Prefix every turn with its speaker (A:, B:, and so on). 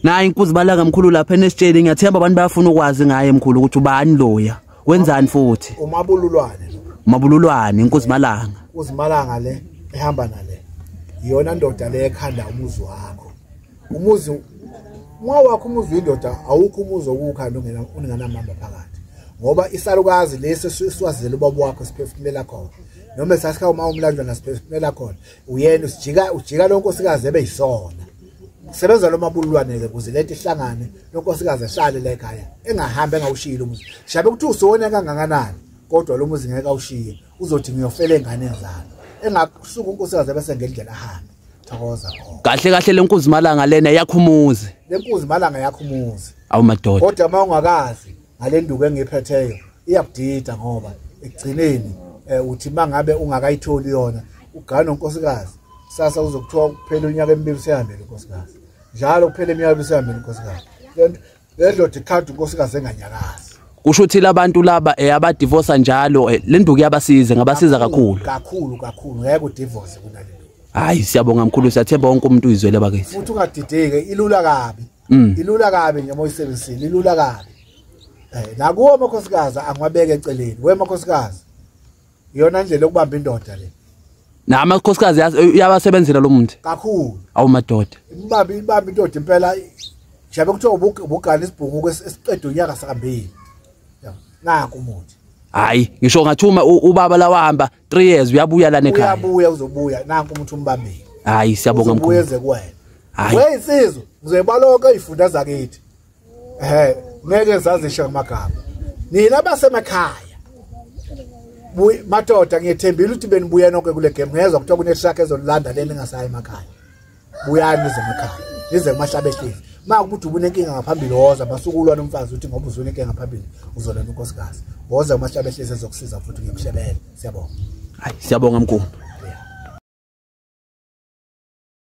A: Nayi inkuzi balaka mkhulu lapha enesitsheli ngiyathemba abantu bayafuna ukwazi ngaye mkhulu ukuthi ubani loya. Wenzani futhi? Umabululwane inkuzi malanga.
B: Inkuzi malanga le ehamba nale. Iyona ndoda le ekhanda umuzi wakho. Umuzi wakho umuzi indoda awukho umuzi okukhanda ungenamamba phakathi. Ngoba isalukazi lesi siwazile ubaba wakho siphefumulela khona. Noma sasika uma umlandwa nasiphefumulela khona. Uyena ujika lo nkosikazi ebeyisona. Sebenza lo mabululwane ke kuze lento ihlangane lo nkosikazi ashale la ekhaya. Engahambe engawushiyile umuzi. Shabe kuthi usona kangakanani kodwa lo muzi ngeke awushiye. Uzothi ngiyofela engane zalo. Engakusuka unkosikazi bese ngendlela ahambe. Thokoza khona.
A: Kahle lenkuzi malanga lena yakho umuzi.
B: Lenkuzi malanga yakho umuzi.
A: Awu madoda.
B: Kodwa uma ungakazi ngalenduku engiphetheyo iyakudida ngoba ekugcineni uthi mangabe ungakayitholi yona ugana unkosikazi sasa uzokuthiwa kuphela unyaka emibili usehambele unkosikazi njalo kuphela iminyaka usehambele unkosikazi ledlo dikhadi unkosikazi enganyakazi
A: kusho ukuthi labantu laba abadivorce njalo lenduku yabasiza ngabasiza
B: kakhulu ngeke udivorce kunale.
A: Hayi siyabonga mkhulu siyathemba wonke umuntu uyizwele bakithi
B: futhi ungadideke ilula kabi nje moyisebenzisile ilula kabi. Nakuwo amakhosikazi angwabeke eceleni wemakhosikazi iyona ndlela okubamba indoda le
A: namakhosikazi uyabasebenzela lo muntu
B: kakhulu.
A: Awu madoda
B: ibamba indoda impela jabe kuthiwa ubugana isibhungu esiqeda unyaka sakambili naku umuthi.
A: Hayi ngisho ngathuma ubaba lawahamba 3 years uyabuya lana ekhaya
B: uzobuya nanku umuntu umbambile.
A: Hayi siyabonga mkhulu
B: uyenze kuwena weyisizwe ngizebaloka izifunda zakithi ngeke zazisho amagama nina basemakhaya madoda ngiyethembile ukuthi benibuya nonke kule game ngezwe kuthiwa kuneshack ezolanda leni engasayi emakhaya buyani ezemakhaya nize kumahlabehlezi makubuthi ubunenkinga ngaphambili woza basukulwana umfazi uthi ngoba uzonenkinga ngaphambili uzolana unkosikazi woza kumahlabehlezi ezokusiza futhi ngikuhlebele. Siyabonga.
A: Hayi siyabonga mkhulu.